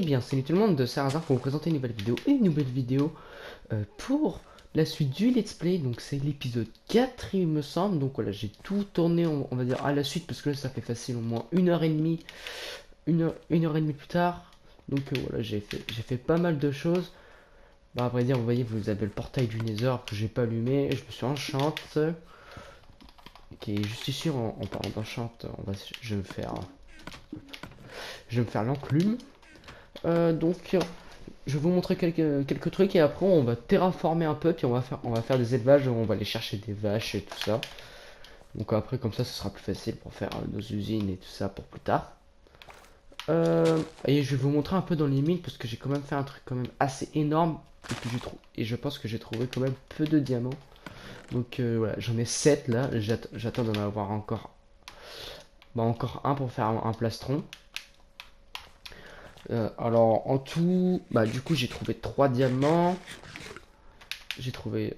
bien, salut tout le monde, de Sarazar pour vous présenter une nouvelle vidéo pour la suite du Let's Play. Donc c'est l'épisode 4 il me semble. Donc voilà, j'ai tout tourné on va dire à la suite parce que là ça fait facile au moins une heure et demie, une heure et demie plus tard. Donc voilà, j'ai fait pas mal de choses. Bah à vrai dire, vous voyez, vous avez le portail du Nether que j'ai pas allumé. Je me suis enchante qui est juste ici en parlant d'enchante. Je vais me faire l'enclume. Donc je vais vous montrer quelques trucs et après on va terraformer un peu puis on va faire des élevages, on va aller chercher des vaches et tout ça. Donc après comme ça ce sera plus facile pour faire nos usines et tout ça pour plus tard. Et je vais vous montrer un peu dans les mines parce que j'ai quand même fait un truc quand même assez énorme et puis et je pense que j'ai trouvé quand même peu de diamants. Donc voilà, j'en ai 7 là, j'attends d'en avoir encore encore un pour faire un plastron. Alors en tout, bah du coup j'ai trouvé 3 diamants. J'ai trouvé,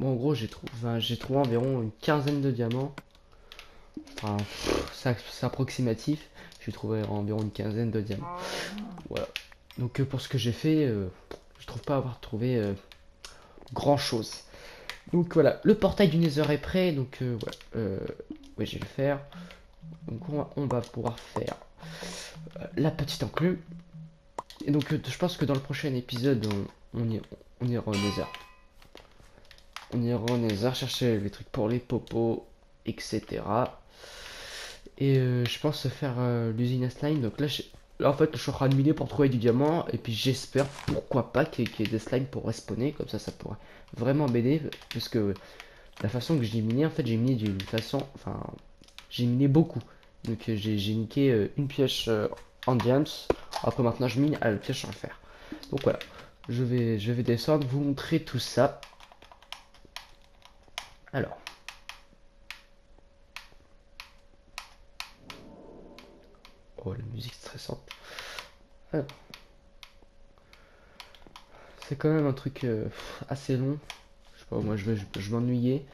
bon, en gros j'ai trouvé environ une quinzaine de diamants. Enfin, c'est approximatif. J'ai trouvé environ une quinzaine de diamants. Voilà. Donc pour ce que j'ai fait, je trouve pas avoir trouvé grand chose. Donc voilà, le portail du Nether est prêt. Donc voilà, ouais, je vais le faire. Donc on va pouvoir faire la petite enclume. Et donc je pense que dans le prochain épisode, on ira au Nether. On ira au Nether chercher les trucs pour les popos, etc. Et je pense faire l'usine à slime. Donc là, en fait, je suis en train de miner pour trouver du diamant. Et puis j'espère, pourquoi pas, qu'il y ait des slimes pour respawner. Comme ça pourrait vraiment m'aider. Parce que la façon que j'ai miné, en fait, j'ai miné d'une façon. Enfin, j'ai miné beaucoup. Donc j'ai niqué une pioche en diams. Après, maintenant, je mine à la pioche en fer. Donc voilà. Je vais descendre, vous montrer tout ça. Alors. Oh, la musique stressante. Alors. C'est quand même un truc assez long. Je sais pas, moi je m'ennuyais.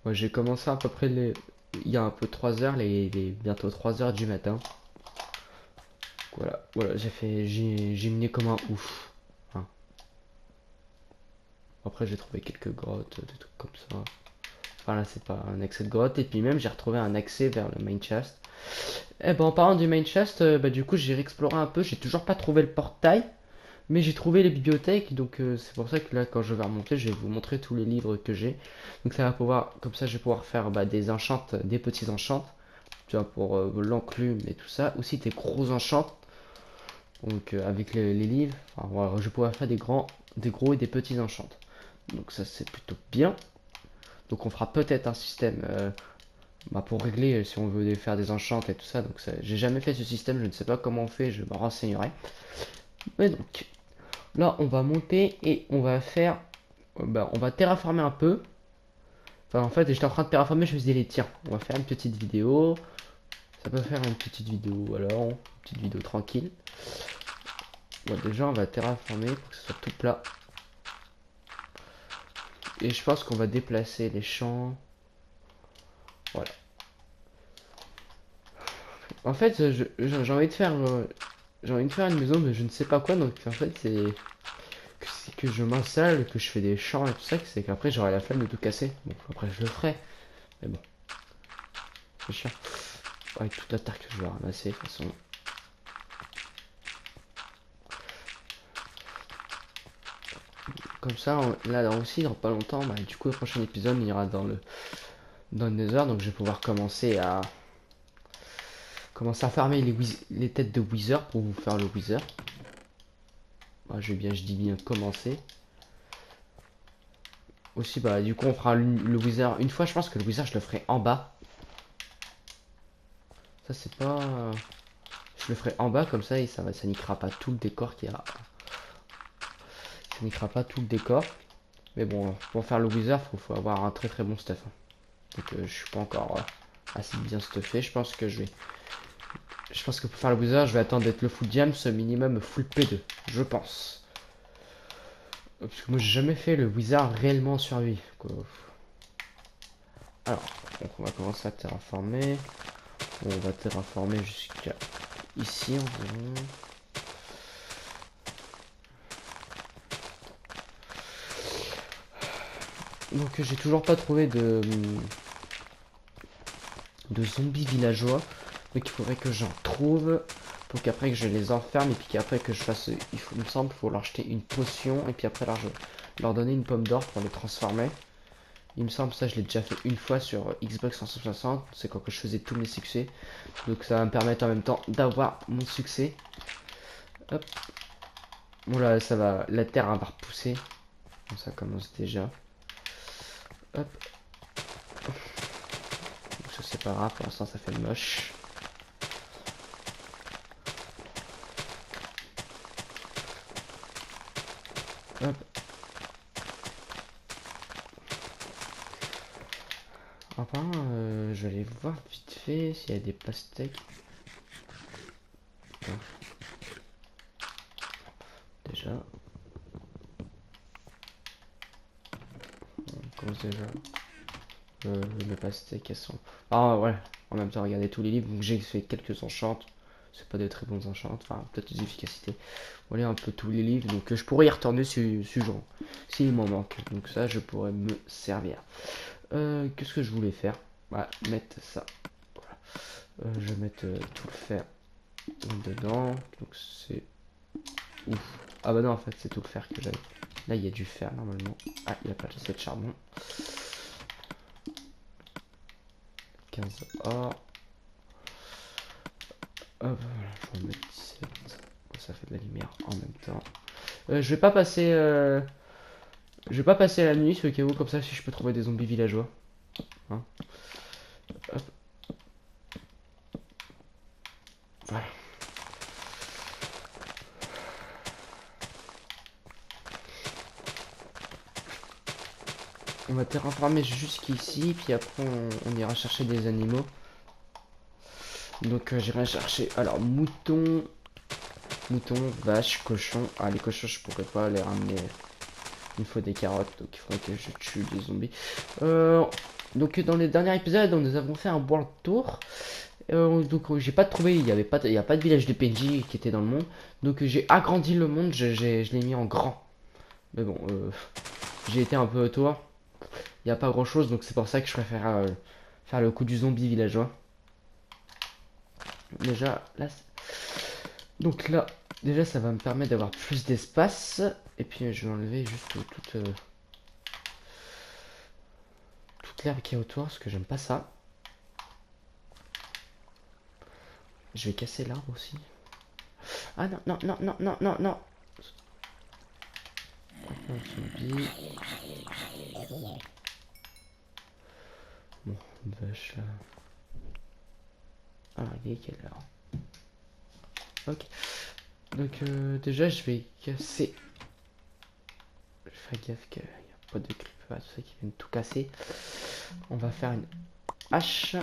Moi j'ai commencé à peu près il y a un peu 3 heures, bientôt 3 heures du matin. Voilà, j'ai miné comme un ouf. Hein. Après j'ai trouvé quelques grottes, des trucs comme ça. Enfin là c'est pas un accès de grotte. Et puis même j'ai retrouvé un accès vers le main chest. Et ben en parlant du main chest, bah du coup j'ai réexploré un peu. J'ai toujours pas trouvé le portail. Mais j'ai trouvé les bibliothèques, donc c'est pour ça que là, quand je vais remonter, je vais vous montrer tous les livres que j'ai. Donc ça va pouvoir, comme ça, je vais pouvoir faire des enchantes, des petits enchantes, tu vois, pour l'enclume et tout ça. Aussi des gros enchantes, donc avec les livres. Enfin, voilà, je vais pouvoir faire des gros et des petits enchantes. Donc ça, c'est plutôt bien. Donc on fera peut-être un système pour régler si on veut faire des enchantes et tout ça. Donc j'ai jamais fait ce système, je ne sais pas comment on fait, je me renseignerai. Mais donc, là, on va monter et on va faire. On va terraformer un peu. Enfin, en fait, j'étais en train de terraformer, je me suis dit, tiens, on va faire une petite vidéo. Ça peut faire une petite vidéo, alors, une petite vidéo tranquille. Bon, déjà, on va terraformer pour que ce soit tout plat. Et je pense qu'on va déplacer les champs. Voilà. En fait, j'ai envie de faire. J'ai envie de faire une maison, mais je ne sais pas quoi. Donc, en fait, c'est que je m'installe, que je fais des champs et tout ça, c'est qu'après j'aurai la flemme de tout casser. Bon, après je le ferai. Mais bon, c'est chiant. Avec toute la terre que je vais ramasser, de toute façon. Comme ça, là aussi, dans pas longtemps, bah, du coup, le prochain épisode, il ira dans le Nether. Donc, je vais pouvoir commencer à farmer les têtes de Wither pour vous faire le Wither. Bah, je dis bien commencer. Aussi, bah, du coup, on fera le Wither. Une fois, je pense que le Wither, je le ferai en bas. Ça, c'est pas. Je le ferai en bas, comme ça, et ça niquera pas tout le décor qu'il y a. Ça niquera pas tout le décor. Mais bon, pour faire le Wither, faut avoir un très très bon stuff. Hein. Donc je suis pas encore assez bien stuffé. Je pense que pour faire le Wither, je vais attendre d'être le full diams, minimum full P2. Je pense. Parce que moi j'ai jamais fait le Wither réellement en survie. Alors, donc on va commencer à terraformer. On va terraformer jusqu'à ici environ. Donc j'ai toujours pas trouvé de zombies villageois. Donc il faudrait que j'en trouve pour qu'après que je les enferme et puis qu'après que je fasse, il me semble, faut leur acheter une potion et puis après leur donner une pomme d'or pour les transformer. Il me semble, ça je l'ai déjà fait une fois sur Xbox 360, c'est quand que je faisais tous mes succès. Donc ça va me permettre en même temps d'avoir mon succès. Hop. Bon là ça va, la terre va repousser. Bon, ça commence déjà. Hop. Donc ça c'est pas grave, pour l'instant ça fait moche. Hop. Enfin, je vais aller voir vite fait s'il y a des pastèques. Bon. Déjà. On commence déjà. Les pastèques elles sont. Ah ouais, en même temps, regardez tous les livres, donc j'ai fait quelques enchantes. C'est pas des très bons enchantes, enfin peut-être des efficacités. Voilà un peu tous les livres, donc je pourrais y retourner ce genre. S'il m'en manque. Donc ça je pourrais me servir. Qu'est-ce que je voulais faire? Bah, mettre ça. Voilà. Je vais mettre tout le fer dedans. Donc c'est. Ouf. Ah bah non, en fait, c'est tout le fer que j'avais. Là, il y a du fer normalement. Ah, il n'y a pas assez de charbon. 15 or. Hop, voilà, je vais en mettre 17. Ça fait de la lumière en même temps. Je vais pas passer. Je vais pas passer la nuit, ce cas où, comme ça, si je peux trouver des zombies villageois. Hein. Hop. Voilà. On va terraformer jusqu'ici, puis après on ira chercher des animaux. Donc j'irai chercher, alors mouton, vache, cochon. Ah les cochons je pourrais pas les ramener. Il me faut des carottes, donc il faudrait que je tue des zombies. Donc dans les derniers épisodes, nous avons fait un bon tour. Donc j'ai pas trouvé, il y a pas de village de PNJ qui était dans le monde. Donc j'ai agrandi le monde, je l'ai mis en grand. Mais bon, j'ai été un peu autour. Il n'y a pas grand chose, donc c'est pour ça que je préfère faire le coup du zombie villageois. Déjà, là. Donc là, déjà, ça va me permettre d'avoir plus d'espace. Et puis, je vais enlever juste toute l'herbe qui est autour, parce que j'aime pas ça. Je vais casser l'arbre aussi. Ah non, non, non, non, non, non, non. Zombie. Bon, une vache là. Ah, il est quelle heure? Ok. Donc, déjà, je vais casser. Je fais gaffe qu'il n'y a pas de creeper, tout ça qui viennent tout casser. On va faire une hache.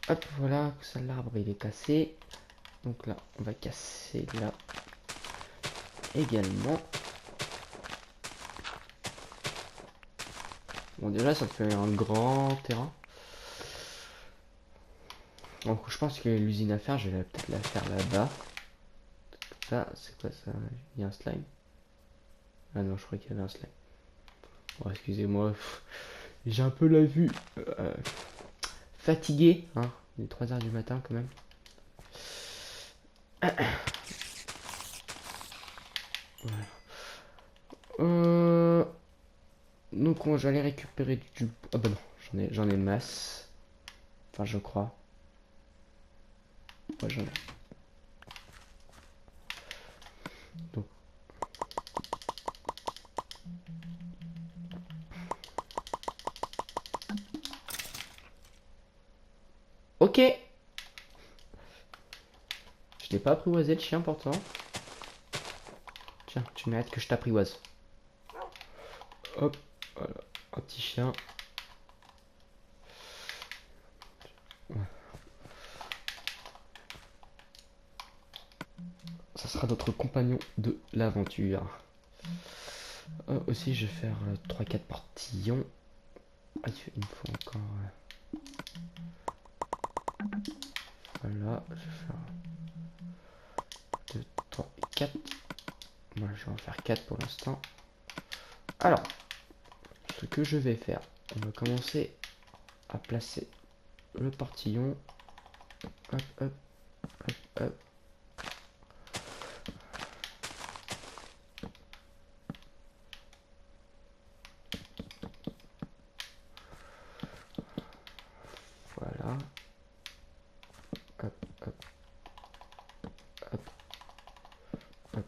Hop, voilà, ça l'arbre il est cassé. Donc là, on va casser là également. Bon, déjà, ça fait un grand terrain. Donc, je pense que l'usine à faire, je vais peut-être la faire là-bas. Ça, c'est quoi ça? Il y a un slime? Ah non, je crois qu'il y avait un slime. Bon, excusez-moi. J'ai un peu la vue fatiguée. Hein. Il est 3 h du matin quand même. Voilà. Donc, on va aller récupérer du. Ah bah non, j'en ai masse. Enfin, je crois. Ouais, j'en ai. Donc. Ok. Je t'ai pas apprivoisé le chien pourtant. Tiens, tu mérites que je t'apprivoise. Hop, voilà, un petit chien. Ça sera notre compagnon de l'aventure. Aussi, je vais faire 3-4 portillons. Ah, il me faut encore. Voilà, je vais faire. 4. Moi, je vais en faire 4 pour l'instant. Alors, ce que je vais faire, on va commencer à placer le portillon. Hop, hop, hop, hop. Voilà. Hop, hop, hop, hop, hop,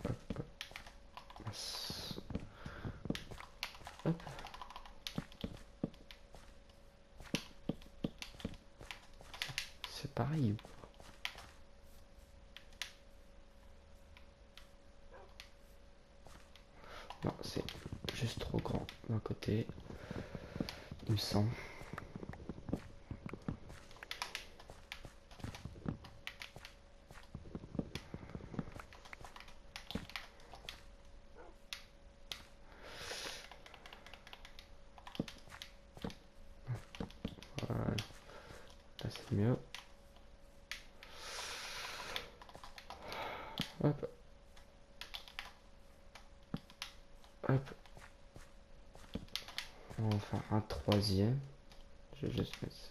hop, hop. Mince. Hop. C'est pareil. Non, c'est juste trop grand d'un côté. Il me semble. Voilà. Là, c'est mieux. Hop. Hop. On va en faire un troisième. Je vais juste mettre ça.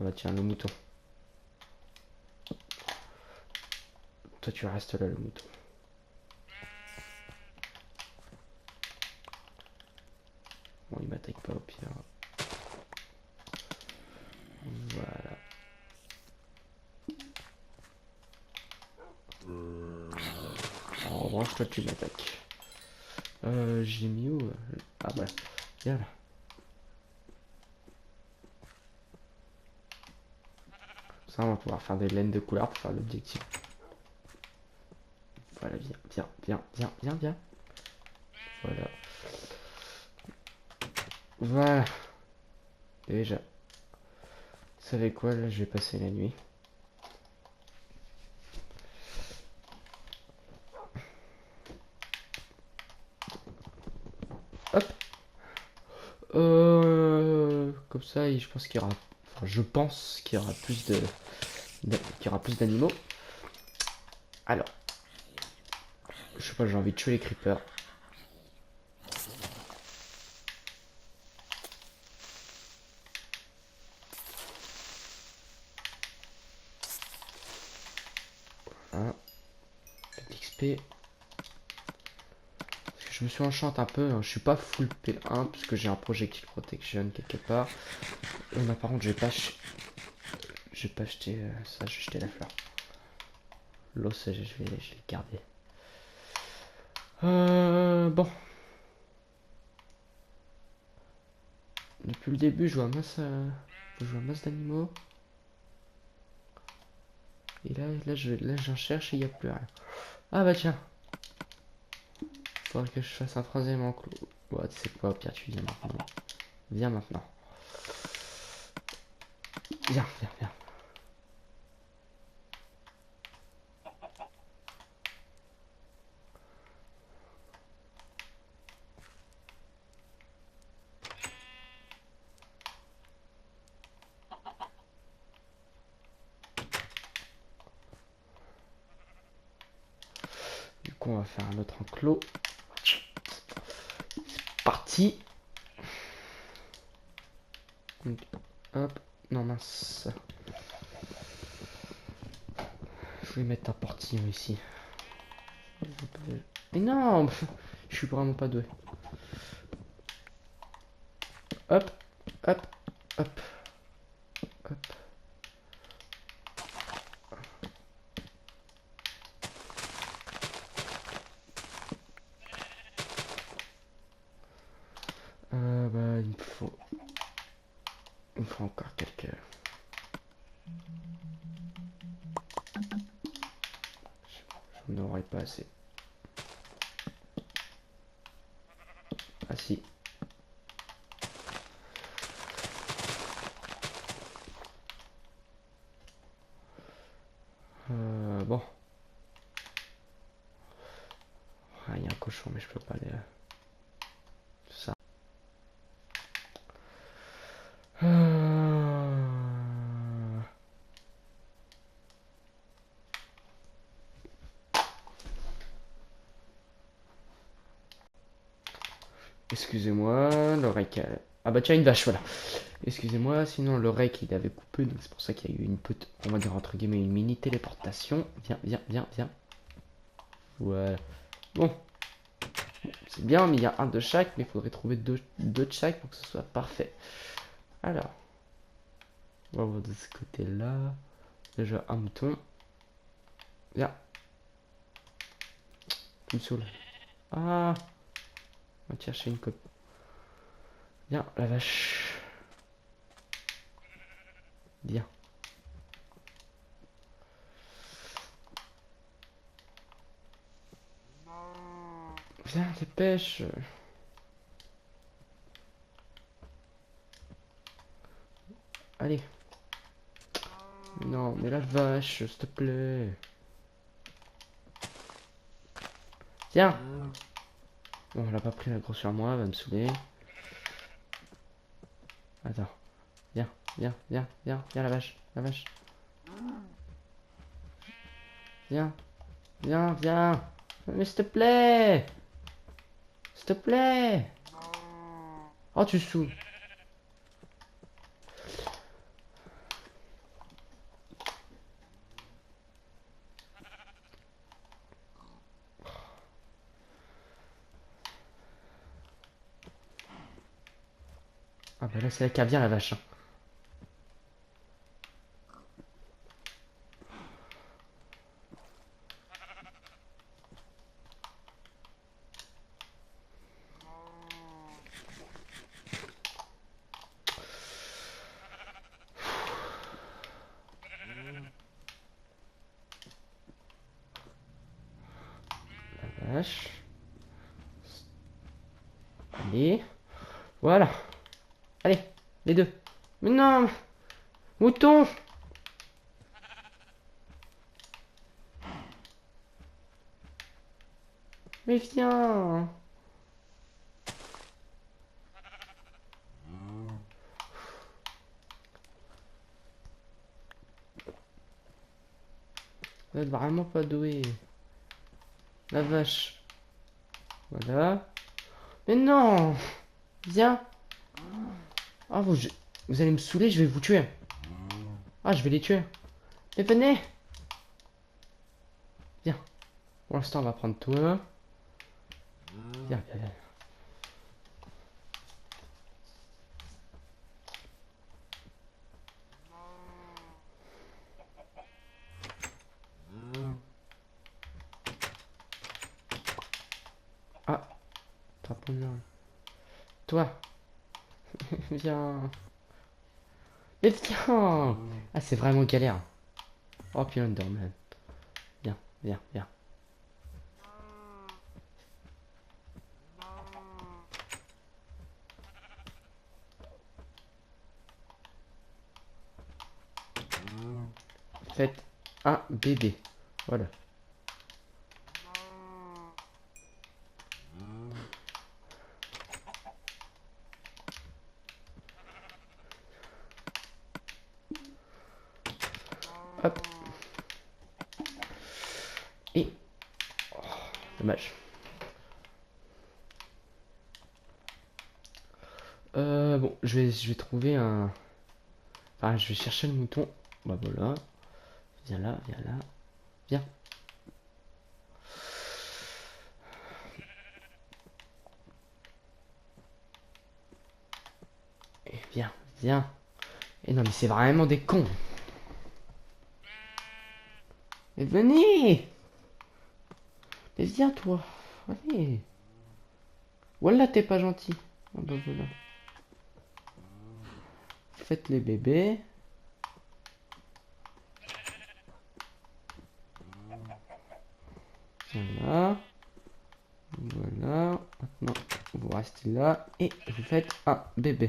Ah bah tiens, le mouton. Toi, tu restes là, le mouton. Bon, il m'attaque pas au pire. Voilà. En revanche, toi, tu m'attaques. J'ai mis où Ah bah, viens là. Ça, on va pouvoir faire des laines de couleur pour faire l'objectif. Voilà, viens, viens, viens, viens, viens, viens. Voilà. Voilà. Déjà. Vous savez quoi, là, je vais passer la nuit. Hop. Comme ça, je pense qu'il y aura... Enfin, je pense qu'il y aura plus qu'il y aura plus d'animaux. Alors. Je sais pas, j'ai envie de tuer les creepers. Voilà. XP. Parce que je me suis enchanté un peu. Hein. Je suis pas full P1 parce que j'ai un projectile protection quelque part. Par contre, je vais pas acheter ça, je vais acheter la fleur. L'os, je vais le garder. Bon. Depuis le début, je vois masse d'animaux. Et là, j'en cherche et il n'y a plus rien. Ah bah tiens. Faudrait que je fasse un troisième enclos. Ouais, tu sais quoi, au pire, tu viens maintenant. Viens maintenant. Viens, viens, viens. Du coup, on va faire un autre enclos. Parti. Donc, hop. Non, mince. Je vais mettre un portillon ici. Mais non, je suis vraiment pas doué. Hop, hop, hop, hop. Bah, il me faut encore quelques. J'en aurais pas assez. Ah si. Bon. Ah, il y a un cochon, mais je peux pas aller. Ça. Excusez-moi, l'oreille qui a... Ah bah tiens, une vache, voilà. Excusez-moi, sinon l'oreille qu'il avait coupé, donc c'est pour ça qu'il y a eu une petite, on va dire entre guillemets, une mini téléportation. Viens, viens, viens, viens. Voilà. Bon, c'est bien, mais il y a un de chaque, mais il faudrait trouver deux de chaque pour que ce soit parfait. Alors, on va voir de ce côté-là. Déjà un mouton. Viens. Tu me saoules. Ah, on va te chercher une copie. Viens, la vache. Viens. Viens, dépêche. Allez. Non, mais la vache, s'il te plaît. Viens. Bon, elle a pas pris la grosse sur moi, elle va me saouler. Attends. Viens, viens, viens, viens, viens la vache, la vache. Viens, viens, viens. Mais s'il te plaît. S'il te plaît. Oh, tu saoules. Ah bah là, c'est la cave, viens la vache. La vache. Allez. Voilà. Allez, les deux. Mais non. Mouton. Mais viens. Vous êtes vraiment pas doué. La vache. Voilà. Mais non. Viens. Ah, vous allez me saouler, je vais vous tuer. Ah, je vais les tuer. Mais venez. Viens. Pour l'instant, on va prendre toi. Viens, viens, viens. Ah, t'as pas bien. Toi. Viens. Mais viens. Ah, c'est vraiment galère. Oh, puis Underman. Viens, viens, viens. Faites un bébé. Voilà. Hop. Et... oh, dommage. Bon, je vais trouver un... Enfin, je vais chercher le mouton. Bah voilà. Viens là, viens là. Viens. Et viens, viens. Et non, mais c'est vraiment des cons. Mais venez. Mais viens, toi. Allez. Voilà, t'es pas gentil. Ah bah voilà. Faites les bébés. Voilà. Voilà. Maintenant, vous restez là et vous faites un bébé.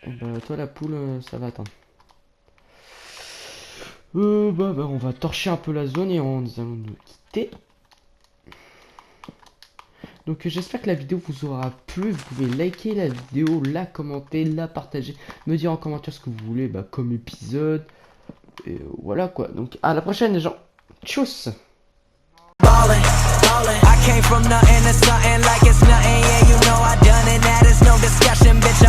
Et bah, toi, la poule, ça va attendre. Bah, on va torcher un peu la zone et on nous allons nous quitter. Donc j'espère que la vidéo vous aura plu. Vous pouvez liker la vidéo, la commenter, la partager, me dire en commentaire ce que vous voulez bah, comme épisode. Et voilà quoi. Donc à la prochaine les gens. Tchuss. ballin', ballin'. I came from nothing to something like it's nothing. Yeah, you know I done it. That is no discussion, bitch.